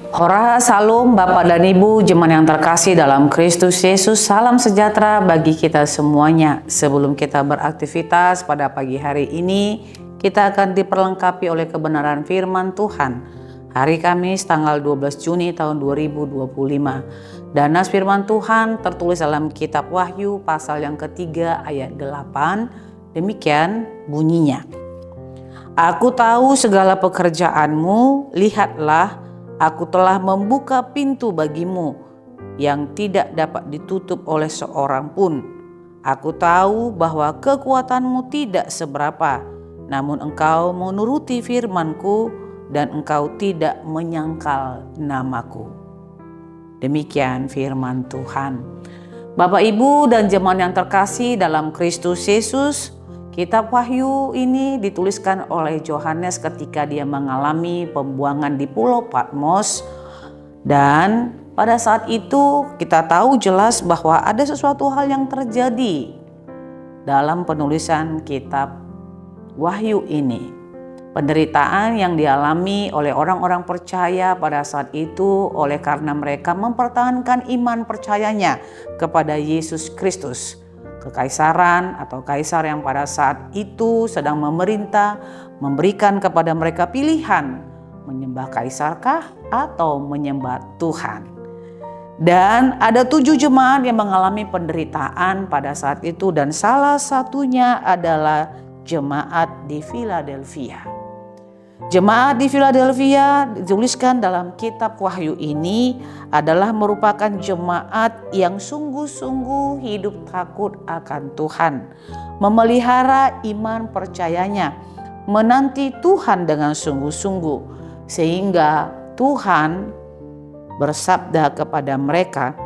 Hora Salam Bapak dan Ibu jemaat yang terkasih dalam Kristus Yesus, salam sejahtera bagi kita semuanya. Sebelum kita beraktivitas pada pagi hari ini, kita akan diperlengkapi oleh kebenaran firman Tuhan. Hari Kamis tanggal 12 Juni tahun 2025. Dan nas firman Tuhan tertulis dalam kitab Wahyu pasal yang ketiga ayat 8. Demikian bunyinya. Aku tahu segala pekerjaanmu, lihatlah, aku telah membuka pintu bagimu yang tidak dapat ditutup oleh seorang pun. Aku tahu bahwa kekuatanmu tidak seberapa, namun engkau menuruti firman-Ku dan engkau tidak menyangkal namaku. Demikian firman Tuhan. Bapak, Ibu, dan jemaat yang terkasih dalam Kristus Yesus, kitab Wahyu ini dituliskan oleh Yohanes ketika dia mengalami pembuangan di Pulau Patmos. Dan pada saat itu kita tahu jelas bahwa ada sesuatu hal yang terjadi dalam penulisan kitab Wahyu ini. Penderitaan yang dialami oleh orang-orang percaya pada saat itu oleh karena mereka mempertahankan iman percayanya kepada Yesus Kristus. Kekaisaran atau kaisar yang pada saat itu sedang memerintah memberikan kepada mereka pilihan menyembah kaisarkah atau menyembah Tuhan. Dan ada 7 jemaat yang mengalami penderitaan pada saat itu, dan salah satunya adalah jemaat di Philadelphia. Jemaat di Philadelphia dituliskan dalam kitab Wahyu ini adalah merupakan jemaat yang sungguh-sungguh hidup takut akan Tuhan, memelihara iman percayanya, menanti Tuhan dengan sungguh-sungguh, sehingga Tuhan bersabda kepada mereka,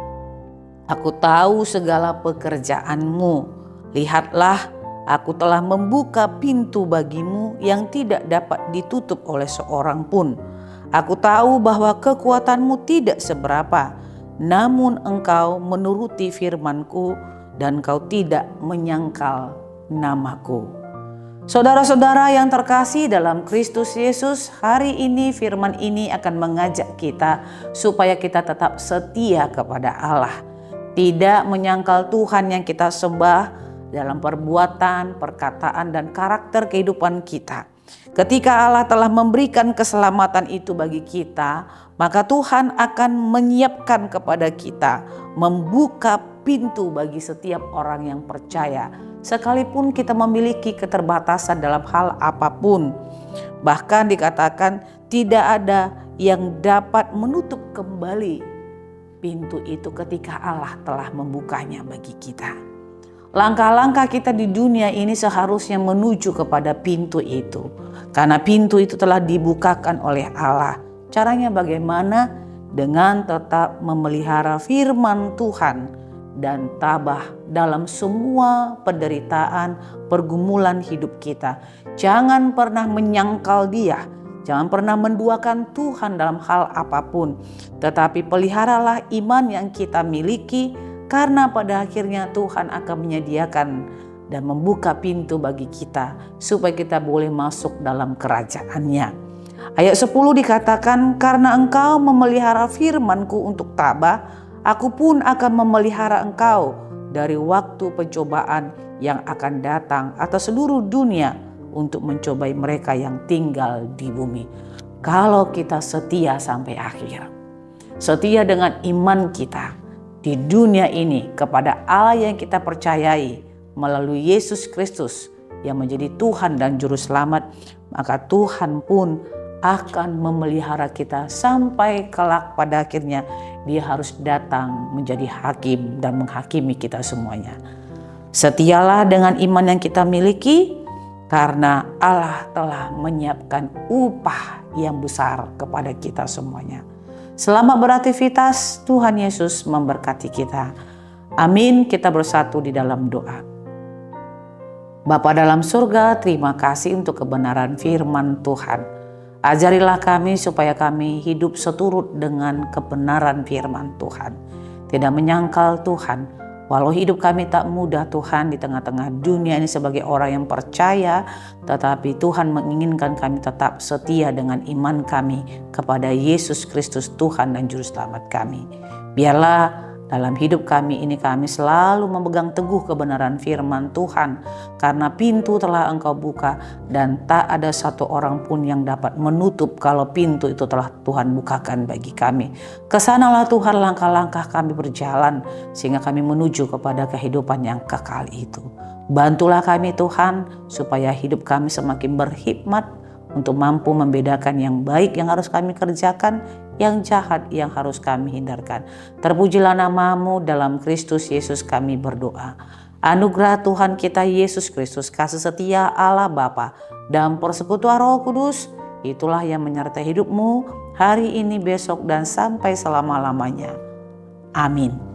"Aku tahu segala pekerjaanmu, lihatlah, aku telah membuka pintu bagimu yang tidak dapat ditutup oleh seorang pun. Aku tahu bahwa kekuatanmu tidak seberapa, namun engkau menuruti firman-Ku dan engkau tidak menyangkal namaku." Saudara-saudara yang terkasih dalam Kristus Yesus, hari ini firman ini akan mengajak kita supaya kita tetap setia kepada Allah, tidak menyangkal Tuhan yang kita sembah dalam perbuatan, perkataan, dan karakter kehidupan kita. Ketika Allah telah memberikan keselamatan itu bagi kita, maka Tuhan akan menyiapkan kepada kita, membuka pintu bagi setiap orang yang percaya, sekalipun kita memiliki keterbatasan dalam hal apapun. Bahkan dikatakan tidak ada yang dapat menutup kembali pintu itu ketika Allah telah membukanya bagi kita. Langkah-langkah kita di dunia ini seharusnya menuju kepada pintu itu, karena pintu itu telah dibukakan oleh Allah. Caranya bagaimana? Dengan tetap memelihara firman Tuhan dan tabah dalam semua penderitaan, pergumulan hidup kita. Jangan pernah menyangkal Dia, jangan pernah menduakan Tuhan dalam hal apapun, tetapi peliharalah iman yang kita miliki, karena pada akhirnya Tuhan akan menyediakan dan membuka pintu bagi kita supaya kita boleh masuk dalam kerajaan-Nya. Ayat 10 dikatakan, "Karena engkau memelihara firman-Ku untuk tabah, aku pun akan memelihara engkau dari waktu pencobaan yang akan datang atas seluruh dunia untuk mencobai mereka yang tinggal di bumi." Kalau kita setia sampai akhir, setia dengan iman kita di dunia ini kepada Allah yang kita percayai melalui Yesus Kristus yang menjadi Tuhan dan Juru Selamat, maka Tuhan pun akan memelihara kita sampai kelak pada akhirnya Dia harus datang menjadi hakim dan menghakimi kita semuanya. Setialah dengan iman yang kita miliki, karena Allah telah menyiapkan upah yang besar kepada kita semuanya. Selamat beraktivitas, Tuhan Yesus memberkati kita. Amin. Kita bersatu di dalam doa. Bapa dalam surga, terima kasih untuk kebenaran firman Tuhan. Ajarilah kami supaya kami hidup seturut dengan kebenaran firman Tuhan. Tidak menyangkal Tuhan, Walau hidup kami tak mudah Tuhan di tengah-tengah dunia ini sebagai orang yang percaya, tetapi Tuhan menginginkan kami tetap setia dengan iman kami kepada Yesus Kristus Tuhan dan Juru Selamat kami. Biarlah dalam hidup kami ini kami selalu memegang teguh kebenaran firman Tuhan, karena pintu telah Engkau buka dan tak ada satu orang pun yang dapat menutup kalau pintu itu telah Tuhan bukakan bagi kami. Kesanalah Tuhan langkah-langkah kami berjalan sehingga kami menuju kepada kehidupan yang kekal itu. Bantulah kami Tuhan supaya hidup kami semakin berhikmat untuk mampu membedakan yang baik yang harus kami kerjakan, yang jahat yang harus kami hindarkan. Terpujilah nama-Mu, dalam Kristus Yesus kami berdoa. Anugerah Tuhan kita Yesus Kristus, kasih setia Allah Bapa, dan persekutuan Roh Kudus, itulah yang menyertai hidupmu hari ini, besok, dan sampai selama-lamanya. Amin.